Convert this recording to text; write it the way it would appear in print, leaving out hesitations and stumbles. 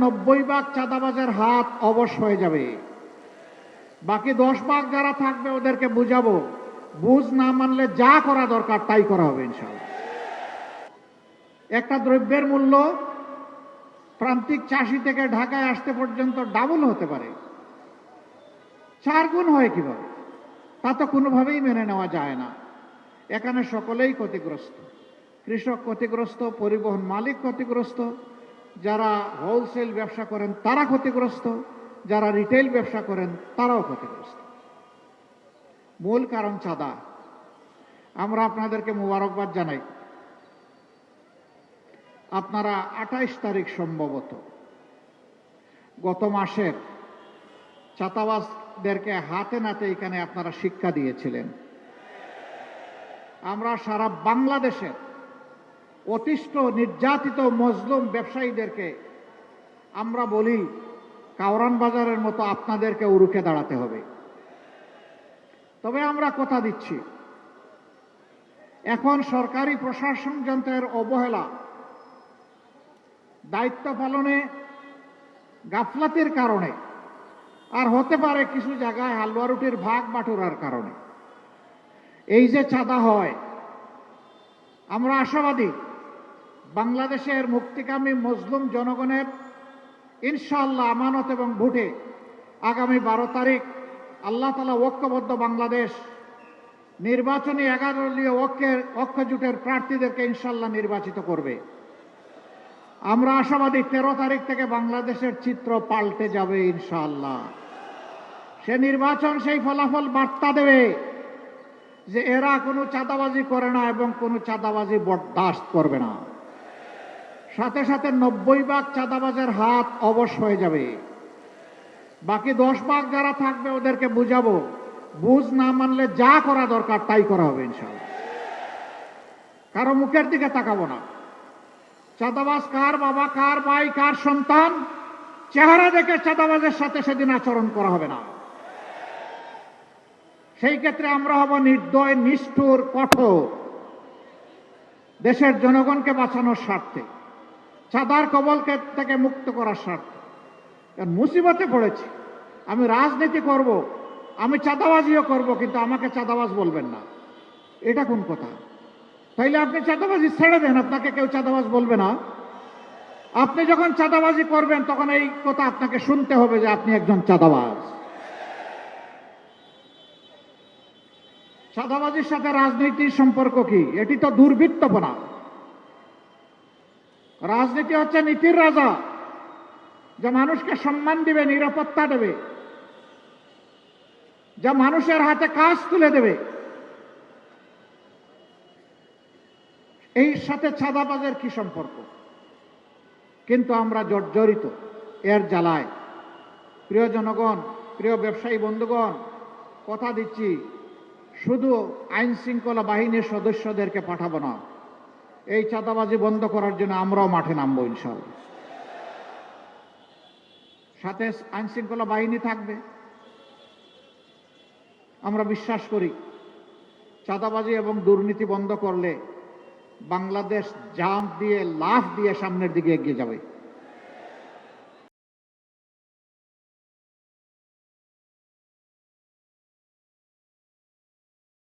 90 ভাগ চাঁদাবাজের হাত অবশ হয়ে যাবে। বাকি 10 ভাগ যারা থাকবে ওদেরকে বুঝাবো, বুঝ না মানলে যা করা দরকার তাই করা হবে ইনশাআল্লাহ। একটা দ্রব্যের মূল্য প্রান্তিক চাষি থেকে ঢাকায় আসতে পর্যন্ত ডাবল হতে পারে, 4 গুণ হয় কিভাবে? তা তো কোনোভাবেই মেনে নেওয়া যায় না। এখানে সকলেই ক্ষতিগ্রস্ত, কৃষক ক্ষতিগ্রস্ত, পরিবহন মালিক ক্ষতিগ্রস্ত, যারা হোলসেল ব্যবসা করেন তারা ক্ষতিগ্রস্ত, যারা রিটেল ব্যবসা করেন তারাও ক্ষতিগ্রস্ত। মূল কারণ চাঁদা। আমরা আপনাদেরকে মোবারকবাদ জানাই, আপনারা 28 তারিখ সম্ভবত গত মাসের চাঁদাবাজদেরকে হাতে নাতে এখানে আপনারা শিক্ষা দিয়েছিলেন। আমরা সারা বাংলাদেশের অতিষ্ঠ নির্যাতিত মজলুম ব্যবসায়ীদেরকে আমরা বলি, কাওরান বাজারের মতো আপনাদেরকে রুখে দাঁড়াতে হবে। তবে আমরা কথা দিচ্ছি, এখন সরকারি প্রশাসন যন্ত্রের অবহেলা, দায়িত্ব পালনে গাফলাতির কারণে, আর হতে পারে কিছু জায়গায় হালুয়া রুটির ভাগ বাটুরার কারণে এই যে চাঁদা হয়, আমরা আশাবাদী বাংলাদেশের মুক্তিকামী মজলুম জনগণের ইনশাআল্লাহ আমানত এবং ভোটে আগামী 12 তারিখ আল্লাহ তাআলা ঐক্যবদ্ধ বাংলাদেশ নির্বাচনী 11 দলীয় ঐক্য জোটের প্রার্থীদেরকে ইনশাআল্লাহ নির্বাচিত করবে। আমরা আশাবাদী 13 তারিখ থেকে বাংলাদেশের চিত্র পাল্টে যাবে ইনশাআল্লাহ। সে নির্বাচন সেই ফলাফল বার্তা দেবে যে এরা কোনো চাঁদাবাজি করে না এবং কোনো চাঁদাবাজি বরদাস্ত করবে না। সাথে সাথে 90 ভাগ চাঁদাবাজের হাত অবশ হয়ে যাবে। বাকি 10 ভাগ যারা থাকবে ওদেরকে বুঝাবো, বুঝ না মানলে যা করা দরকার তাই করা হবে ইনশাআল্লাহ। কারো মুখের দিকে তাকাবো না। চাঁদাবাজ কার বাবা, কার ভাই, কার সন্তান, চেহারা দেখে চাঁদাবাজের সাথে সেদিন আচরণ করা হবে না। সেই ক্ষেত্রে আমরা হব নির্দয়, নিষ্ঠুর, কঠোর, দেশের জনগণকে বাঁচানোর স্বার্থে, চাঁদার কবল থেকে মুক্ত করার স্বার্থে। মুসিবতে পড়েছি, আমি রাজনীতি করব, আমি চাঁদাবাজিও করব, কিন্তু আমাকে চাঁদাবাজ বলবেন না, এটা কোন কথা? তাইলে আপনি চাঁদাবাজি ছেড়ে দেন, আপনাকে কেউ চাঁদাবাজ বলবে না। আপনি যখন চাঁদাবাজি করবেন তখন এই কথা আপনাকে শুনতে হবে যে আপনি একজন চাঁদাবাজ। চাঁদাবাজির সাথে রাজনীতির সম্পর্ক কি? এটি তো দুর্বৃত্তপনা। রাজনীতি হচ্ছে নীতির রাজা, যা মানুষকে সম্মান দিবে, নিরাপত্তা দেবে, যা মানুষের হাতে কাজ তুলে দেবে। এই সাথে চাঁদাবাজের কি সম্পর্ক? কিন্তু আমরা জর্জরিত এর জ্বালায়। প্রিয় জনগণ, প্রিয় ব্যবসায়ী বন্ধুগণ, কথা দিচ্ছি, শুধু আইন শৃঙ্খলা বাহিনীর সদস্যদেরকে পাঠাবো না, এই চাঁদাবাজি বন্ধ করার জন্য আমরাও মাঠে নামবো ইনশাআল্লাহ। সাথে আইন শৃঙ্খলা বাহিনী থাকবে। আমরা বিশ্বাস করি চাঁদাবাজি এবং দুর্নীতি বন্ধ করলে বাংলাদেশ জাম্প দিয়ে, লাফ দিয়ে সামনের দিকে এগিয়ে যাবে।